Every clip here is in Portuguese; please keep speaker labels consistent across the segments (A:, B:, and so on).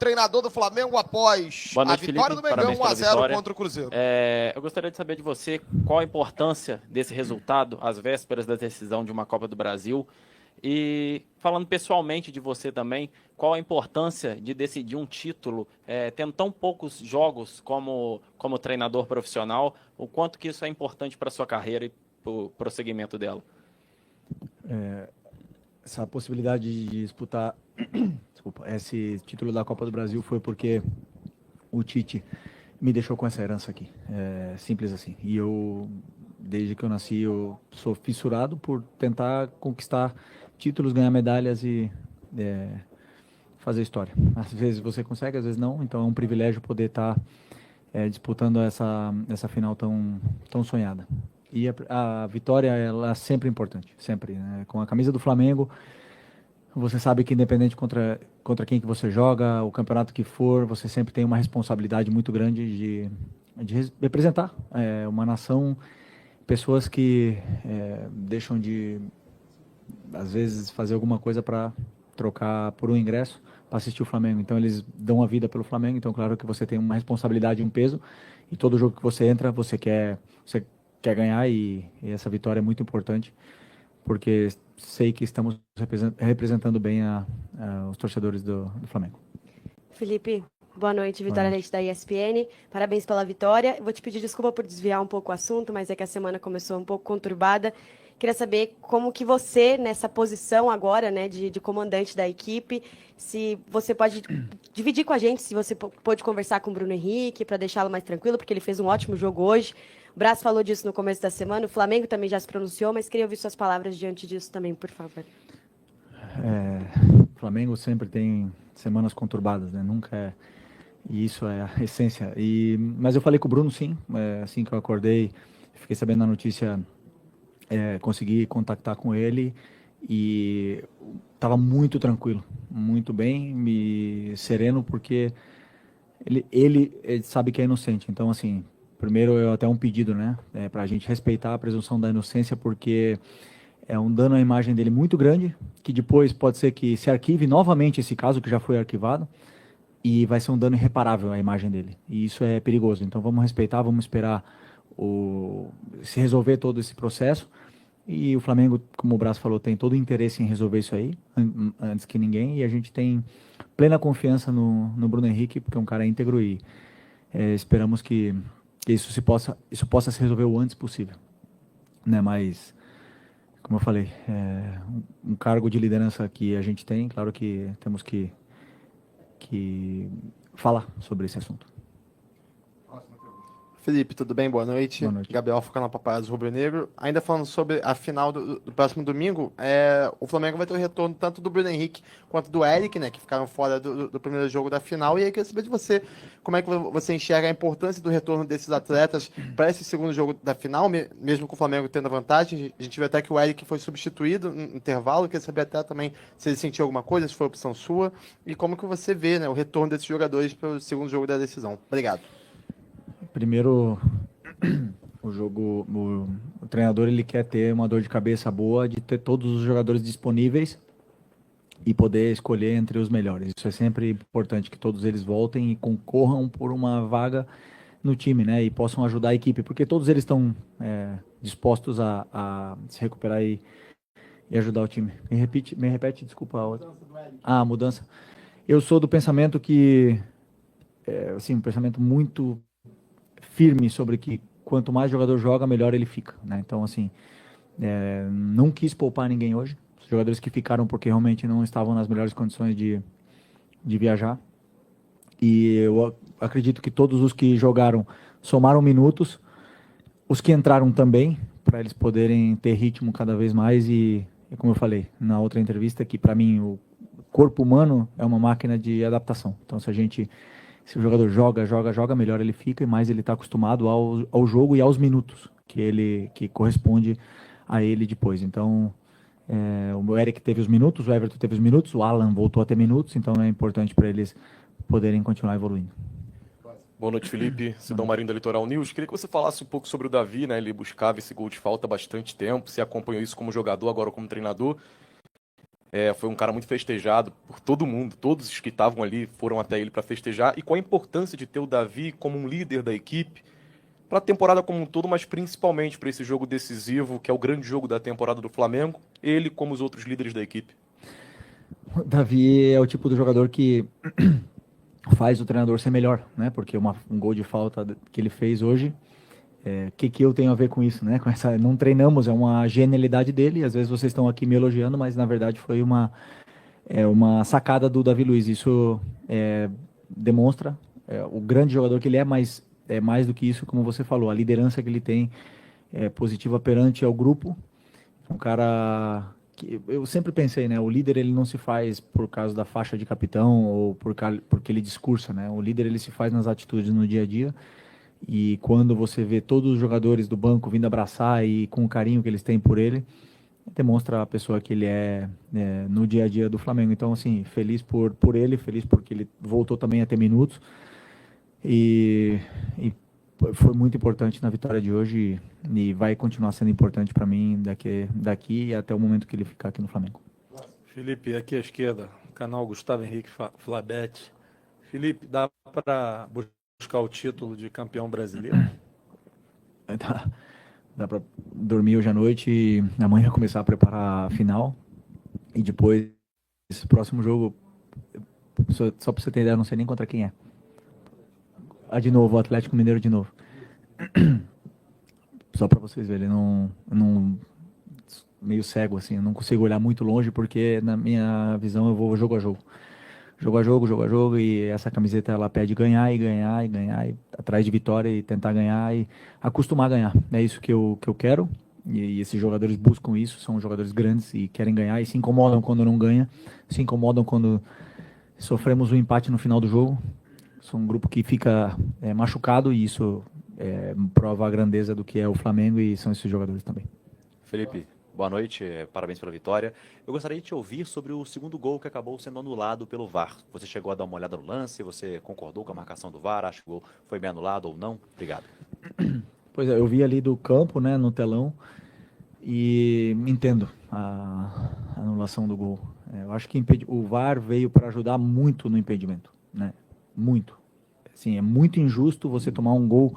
A: treinador do Flamengo após
B: Boa noite,
A: a vitória
B: Felipe.
A: do Mengão
B: Parabéns pela
A: 1-0
B: vitória.
A: contra o Cruzeiro.
B: Eu gostaria de saber de você qual a importância desse resultado às vésperas da decisão de uma Copa do Brasil. E falando pessoalmente de você também, qual a importância de decidir um título tendo tão poucos jogos como treinador profissional, o quanto que isso é importante para a sua carreira e para o prosseguimento dela?
C: Essa possibilidade de disputar esse título da Copa do Brasil foi porque o Tite me deixou com essa herança aqui. É simples assim. E eu, desde que eu nasci, eu sou fissurado por tentar conquistar títulos, ganhar medalhas e fazer história. Às vezes você consegue, às vezes não. Então é um privilégio poder estar disputando essa final tão sonhada. E a vitória, ela é sempre importante, sempre, né? Com a camisa do Flamengo, você sabe que independente contra quem que você joga, o campeonato que for, você sempre tem uma responsabilidade muito grande de representar uma nação, pessoas que deixam de, às vezes, fazer alguma coisa para trocar por um ingresso para assistir o Flamengo. Então eles dão a vida pelo Flamengo, então claro que você tem uma responsabilidade, um peso, e todo jogo que você entra, você quer ganhar, e essa vitória é muito importante, porque sei que estamos representando bem os torcedores do Flamengo.
D: Felipe, boa noite. Vitória Leite da ESPN. Parabéns pela vitória. Vou te pedir desculpa por desviar um pouco o assunto, mas é que a semana começou um pouco conturbada. Queria saber como que você, nessa posição agora, né, de comandante da equipe, se você pode dividir com a gente, se você pôde conversar com o Bruno Henrique para deixá-lo mais tranquilo, porque ele fez um ótimo jogo hoje. O Braz falou disso no começo da semana, o Flamengo também já se pronunciou, mas queria ouvir suas palavras diante disso também, por favor.
C: O Flamengo sempre tem semanas conturbadas, né? Nunca é... E isso é a essência. Mas eu falei com o Bruno, sim. Assim que eu acordei, fiquei sabendo da notícia, consegui contactar com ele e estava muito tranquilo, muito bem, sereno, porque ele sabe que é inocente. Então, assim, primeiro até um pedido, né? Para a gente respeitar a presunção da inocência, porque é um dano à imagem dele muito grande, que depois pode ser que se arquive novamente esse caso, que já foi arquivado, e vai ser um dano irreparável à imagem dele. E isso é perigoso. Então vamos respeitar, vamos esperar se resolver todo esse processo. E o Flamengo, como o Braz falou, tem todo o interesse em resolver isso aí, antes que ninguém. E a gente tem plena confiança no Bruno Henrique, porque é um cara íntegro, e esperamos que isso possa se resolver o antes possível. Né? Mas, como eu falei, um cargo de liderança que a gente tem, claro que temos que falar sobre esse assunto.
A: Felipe, tudo bem? Boa noite.
C: Boa noite.
A: Gabriel Foca na Paparazzo Rubro Negro. Ainda falando sobre a final do próximo domingo, o Flamengo vai ter o retorno tanto do Bruno Henrique quanto do Eric, né, que ficaram fora do primeiro jogo da final. E aí eu queria saber de você, como é que você enxerga a importância do retorno desses atletas para esse segundo jogo da final, mesmo com o Flamengo tendo a vantagem. A gente viu até que o Eric foi substituído no intervalo. Eu queria saber até também se ele sentiu alguma coisa, se foi opção sua, e como que você vê, né, o retorno desses jogadores para o segundo jogo da decisão. Obrigado.
C: Primeiro, o treinador, ele quer ter uma dor de cabeça boa de ter todos os jogadores disponíveis e poder escolher entre os melhores. Isso é sempre importante, que todos eles voltem e concorram por uma vaga no time, né? E possam ajudar a equipe, porque todos eles estão dispostos a se recuperar e ajudar o time. Me repete, desculpa a outra. A mudança. Eu sou do pensamento que, assim, um pensamento muito firme sobre que quanto mais jogador joga, melhor ele fica, né? Então, assim, não quis poupar ninguém hoje. Os jogadores que ficaram porque realmente não estavam nas melhores condições de viajar. E eu acredito que todos os que jogaram somaram minutos, os que entraram também, para eles poderem ter ritmo cada vez mais. E como eu falei na outra entrevista, que para mim o corpo humano é uma máquina de adaptação. Então, se o jogador joga, melhor ele fica, e mais ele está acostumado ao jogo e aos minutos que corresponde a ele depois. Então, o Eric teve os minutos, o Everton teve os minutos, o Alan voltou a ter minutos, então é importante para eles poderem continuar evoluindo.
E: Boa noite, Felipe. Sidão Marinho da Litoral News. Queria que você falasse um pouco sobre o Davi, né? Ele buscava esse gol de falta há bastante tempo. Você acompanhou isso como jogador, agora como treinador. Foi um cara muito festejado por todo mundo, todos os que estavam ali foram até ele para festejar. E qual a importância de ter o Davi como um líder da equipe para a temporada como um todo, mas principalmente para esse jogo decisivo, que é o grande jogo da temporada do Flamengo, ele como os outros líderes da equipe?
C: O Davi é o tipo do jogador que faz o treinador ser melhor, né? Porque um gol de falta que ele fez hoje, que eu tenho a ver com isso, né? Não treinamos, é uma genialidade dele. Às vezes vocês estão aqui me elogiando, mas na verdade foi uma sacada do Davi Luiz. Isso demonstra o grande jogador que ele é, mas é mais do que isso, como você falou, a liderança que ele tem é positiva perante ao grupo. Um cara que eu sempre pensei, né? O líder ele não se faz por causa da faixa de capitão ou porque ele discursa, né? O líder ele se faz nas atitudes no dia a dia. E quando você vê todos os jogadores do banco vindo abraçar e com o carinho que eles têm por ele, demonstra a pessoa que ele é no dia a dia do Flamengo. Então, assim, feliz por ele, feliz porque ele voltou também a ter minutos. E foi muito importante na vitória de hoje e vai continuar sendo importante para mim daqui até o momento que ele ficar aqui no Flamengo.
F: Felipe, aqui à esquerda, canal Gustavo Henrique Flabete. Felipe, dá para buscar o título de campeão brasileiro?
C: Dá para dormir hoje à noite e amanhã começar a preparar a final. E depois, esse próximo jogo, só para você ter ideia, eu não sei nem contra quem é. De novo, o Atlético Mineiro de novo. Só para vocês verem, meio cego assim, eu não consigo olhar muito longe porque na minha visão eu vou jogo a jogo. Jogo a jogo, jogo a jogo, e essa camiseta ela pede ganhar e ganhar e ganhar, e atrás de vitória e tentar ganhar e acostumar a ganhar. É isso que eu quero, e esses jogadores buscam isso, são jogadores grandes e querem ganhar e se incomodam quando não ganha, se incomodam quando sofremos um empate no final do jogo. São um grupo que fica machucado e isso prova a grandeza do que é o Flamengo e são esses jogadores também.
G: Felipe, boa noite, parabéns pela vitória. Eu gostaria de te ouvir sobre o segundo gol que acabou sendo anulado pelo VAR. Você chegou a dar uma olhada no lance, você concordou com a marcação do VAR, acha que o gol foi bem anulado ou não? Obrigado.
C: Pois é, eu vi ali do campo, né, no telão, e entendo a anulação do gol. Eu acho que o VAR veio para ajudar muito no impedimento, né? Muito. Assim, é muito injusto você tomar um gol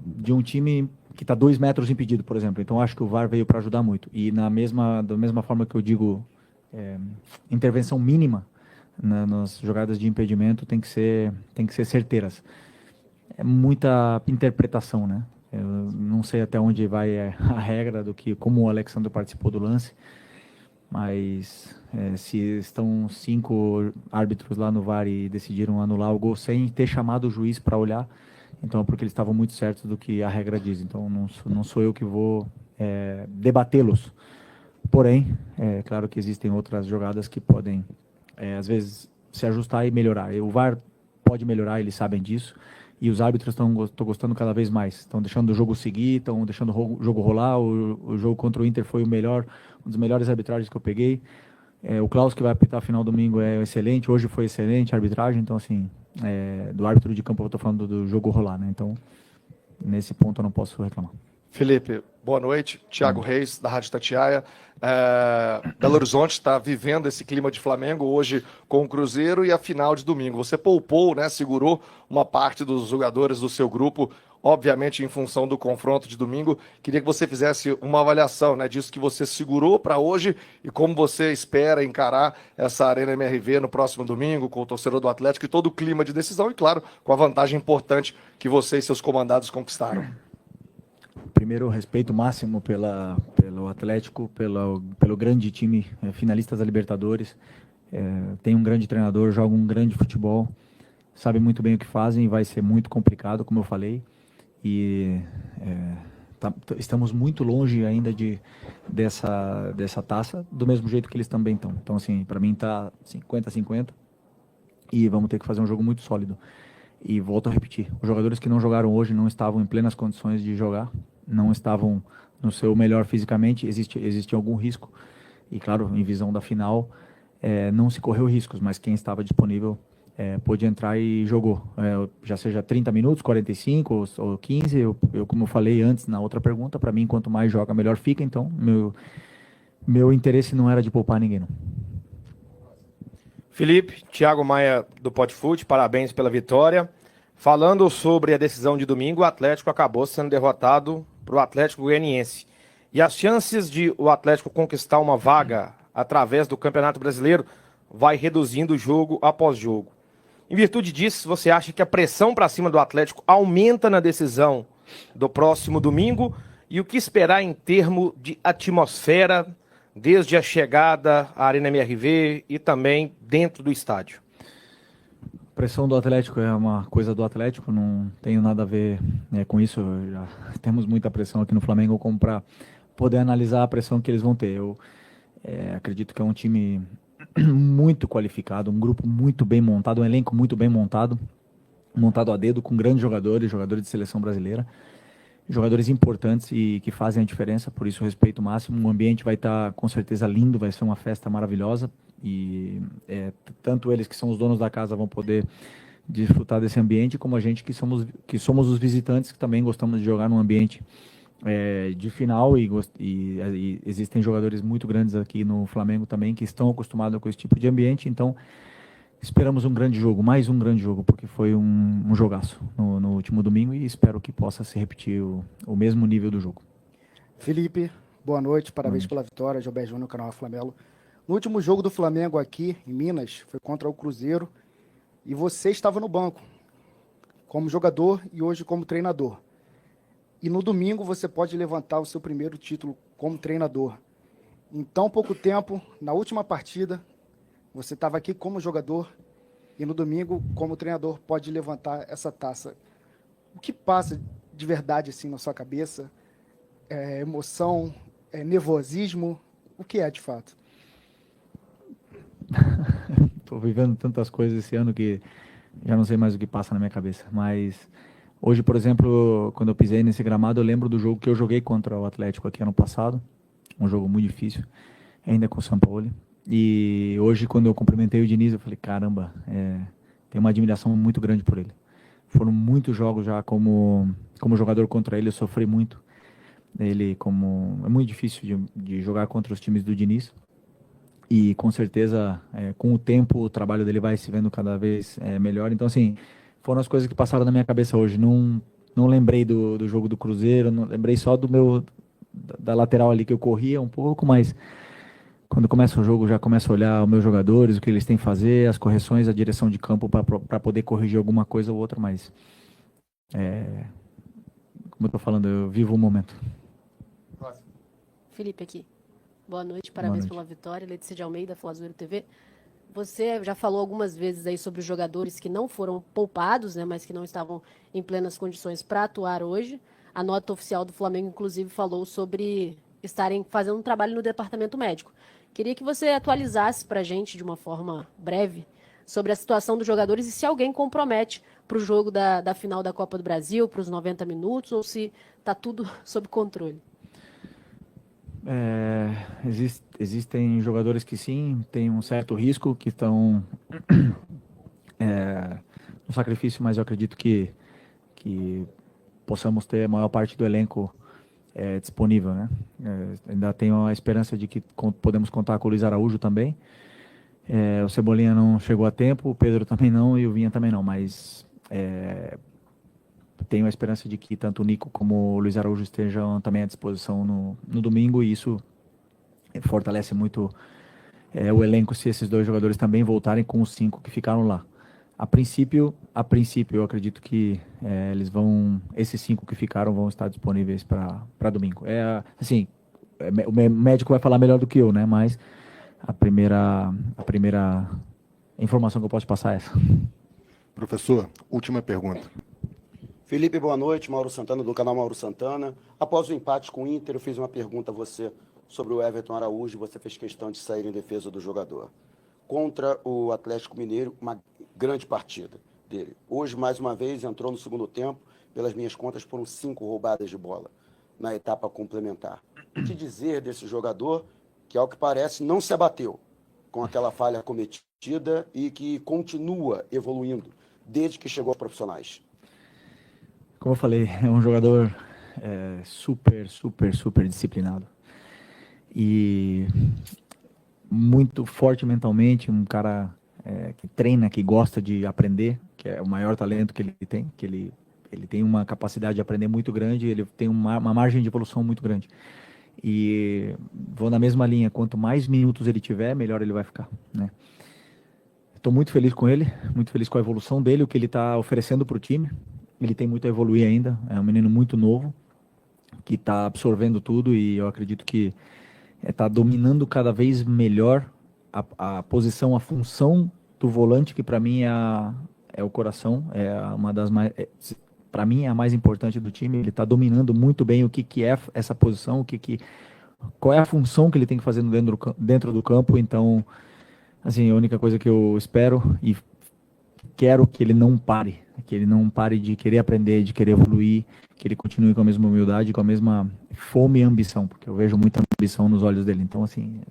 C: de um time que está 2 metros impedido, por exemplo. Então, acho que o VAR veio para ajudar muito. E da mesma forma que eu digo, intervenção mínima nas jogadas de impedimento tem que ser certeiras. É muita interpretação, né? Eu não sei até onde vai a regra como o Alexandre participou do lance, mas se estão 5 árbitros lá no VAR e decidiram anular o gol sem ter chamado o juiz para olhar, então é porque eles estavam muito certos do que a regra diz. Então não sou eu que vou debatê-los. Porém, é claro que existem outras jogadas que podem, às vezes, se ajustar e melhorar. O VAR pode melhorar, eles sabem disso. E os árbitros estão gostando cada vez mais. Estão deixando o jogo seguir, estão deixando o jogo rolar. O jogo contra o Inter foi um dos melhores arbitragens que eu peguei. O Klaus, que vai apitar a final domingo, é excelente. Hoje foi excelente a arbitragem. Então, assim, do árbitro de campo eu estou falando do jogo rolar, né? Então, nesse ponto eu não posso reclamar.
H: Felipe, boa noite. Thiago Reis, da Rádio Tatiaia. Belo Horizonte está vivendo esse clima de Flamengo hoje com o Cruzeiro e a final de domingo. Você poupou, né, segurou uma parte dos jogadores do seu grupo, obviamente em função do confronto de domingo. Queria que você fizesse uma avaliação, né, disso que você segurou para hoje e como você espera encarar essa Arena MRV no próximo domingo com o torcedor do Atlético e todo o clima de decisão e, claro, com a vantagem importante que você e seus comandados conquistaram.
C: Primeiro, respeito máximo pelo Atlético, pelo grande time, finalistas da Libertadores. Tem um grande treinador, joga um grande futebol, sabe muito bem o que fazem e vai ser muito complicado, como eu falei. E estamos muito longe ainda dessa taça, do mesmo jeito que eles também estão. Então, assim, para mim está 50-50 e vamos ter que fazer um jogo muito sólido. E volto a repetir, os jogadores que não jogaram hoje não estavam em plenas condições de jogar, não estavam no seu melhor fisicamente, existe algum risco. E claro, em visão da final, não se correu riscos, mas quem estava disponível pôde entrar e jogou. Já seja 30 minutos, 45 ou 15, como eu falei antes na outra pergunta, para mim, quanto mais joga, melhor fica. Então, Meu interesse não era de poupar ninguém, não.
I: Felipe, Thiago Maia do Podfoot, parabéns pela vitória. Falando sobre a decisão de domingo, o Atlético acabou sendo derrotado para o Atlético Goianiense. E as chances de o Atlético conquistar uma vaga através do Campeonato Brasileiro vai reduzindo jogo após jogo. Em virtude disso, você acha que a pressão para cima do Atlético aumenta na decisão do próximo domingo? E o que esperar em termos de atmosfera, desde a chegada à Arena MRV e também dentro do estádio?
C: Pressão do Atlético é uma coisa do Atlético, não tenho nada a ver com isso. Já temos muita pressão aqui no Flamengo como para poder analisar a pressão que eles vão ter. Eu acredito que é um time muito qualificado, um grupo muito bem montado, um elenco muito bem montado, montado a dedo, com grandes jogadores, jogadores de seleção brasileira, jogadores importantes e que fazem a diferença, por isso respeito máximo. O ambiente vai estar com certeza lindo, vai ser uma festa maravilhosa e tanto eles que são os donos da casa vão poder desfrutar desse ambiente, como a gente que somos os visitantes que também gostamos de jogar num ambiente de final e existem jogadores muito grandes aqui no Flamengo também que estão acostumados com esse tipo de ambiente, então esperamos um grande jogo, mais um grande jogo, porque foi um jogaço no último domingo e espero que possa se repetir o mesmo nível do jogo.
J: Felipe, boa noite, parabéns pela vitória, Gilberto Júnior, canal Flamengo. No último jogo do Flamengo aqui em Minas, foi contra o Cruzeiro, e você estava no banco, como jogador e hoje como treinador. E no domingo você pode levantar o seu primeiro título como treinador. Em tão pouco tempo, na última partida, você estava aqui como jogador e no domingo, como treinador, pode levantar essa taça. O que passa de verdade assim na sua cabeça? Emoção, nervosismo? O que é de fato?
C: Estou vivendo tantas coisas esse ano que já não sei mais o que passa na minha cabeça. Mas hoje, por exemplo, quando eu pisei nesse gramado, eu lembro do jogo que eu joguei contra o Atlético aqui ano passado. Um jogo muito difícil, ainda com o Sampaoli. E hoje, quando eu cumprimentei o Diniz, eu falei, caramba, tenho uma admiração muito grande por ele. Foram muitos jogos já como jogador contra ele, eu sofri muito. É muito difícil de jogar contra os times do Diniz. E com certeza, com o tempo, o trabalho dele vai se vendo cada vez melhor. Então, assim, foram as coisas que passaram na minha cabeça hoje. Não lembrei do jogo do Cruzeiro, não lembrei só da lateral ali que eu corria um pouco, mas quando começa o jogo já começo a olhar os meus jogadores, o que eles têm que fazer, as correções, a direção de campo para poder corrigir alguma coisa ou outra, mas como eu tô falando, eu vivo o momento.
K: Felipe aqui. Boa noite, parabéns
C: Boa noite.
K: pela vitória. Letícia de Almeida, Flazoeiro TV. Você já falou algumas vezes aí sobre os jogadores que não foram poupados, né, mas que não estavam em plenas condições para atuar hoje. A nota oficial do Flamengo, inclusive, falou sobre estarem fazendo um trabalho no departamento médico. Queria que você atualizasse para a gente, de uma forma breve, sobre a situação dos jogadores e se alguém compromete para o jogo da final da Copa do Brasil, para os 90 minutos, ou se está tudo sob controle.
C: Existem jogadores que sim, tem um certo risco, que estão no sacrifício, mas eu acredito que possamos ter a maior parte do elenco disponível, né? Ainda tenho a esperança de que podemos contar com o Luiz Araújo também. O Cebolinha não chegou a tempo, o Pedro também não e o Vinha também não, mas tenho a esperança de que tanto o Nico como o Luiz Araújo estejam também à disposição no domingo, e isso fortalece muito o elenco se esses dois jogadores também voltarem com os 5 que ficaram lá. A princípio, eu acredito que esses 5 que ficaram vão estar disponíveis para domingo. O médico vai falar melhor do que eu, né? Mas a primeira informação que eu posso passar é essa.
L: Professor, última pergunta.
M: Felipe, boa noite. Mauro Santana, do canal Mauro Santana. Após o empate com o Inter, eu fiz uma pergunta a você sobre o Everton Araújo e você fez questão de sair em defesa do jogador. Contra o Atlético Mineiro, uma grande partida dele. Hoje, mais uma vez, entrou no segundo tempo. Pelas minhas contas, foram 5 roubadas de bola na etapa complementar. O que dizer desse jogador que, ao que parece, não se abateu com aquela falha cometida e que continua evoluindo desde que chegou aos profissionais?
C: Como eu falei, é um jogador super disciplinado. e muito forte mentalmente, um cara que treina, que gosta de aprender, que é o maior talento que ele tem, que ele tem uma capacidade de aprender muito grande, ele tem uma margem de evolução muito grande. E vou na mesma linha, quanto mais minutos ele tiver, melhor ele vai ficar, né? Estou muito feliz com ele, muito feliz com a evolução dele, o que ele está oferecendo para o time. Ele tem muito a evoluir ainda, é um menino muito novo, que está absorvendo tudo e eu acredito que está dominando cada vez melhor a posição, a função do volante, que para mim é o coração, é uma das mais... para mim é a mais importante do time. Ele está dominando muito bem o que é essa posição, qual é a função que ele tem que fazer dentro do campo. Então, assim, a única coisa que eu espero e quero que ele não pare de querer aprender, de querer evoluir, que ele continue com a mesma humildade, com a mesma fome e ambição, porque eu vejo muita ambição nos olhos dele. Então, assim,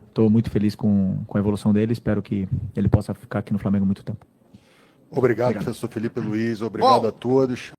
C: estou muito feliz com a evolução dele, espero que ele possa ficar aqui no Flamengo muito tempo.
L: Obrigado, professor Felipe Luiz, obrigado a todos.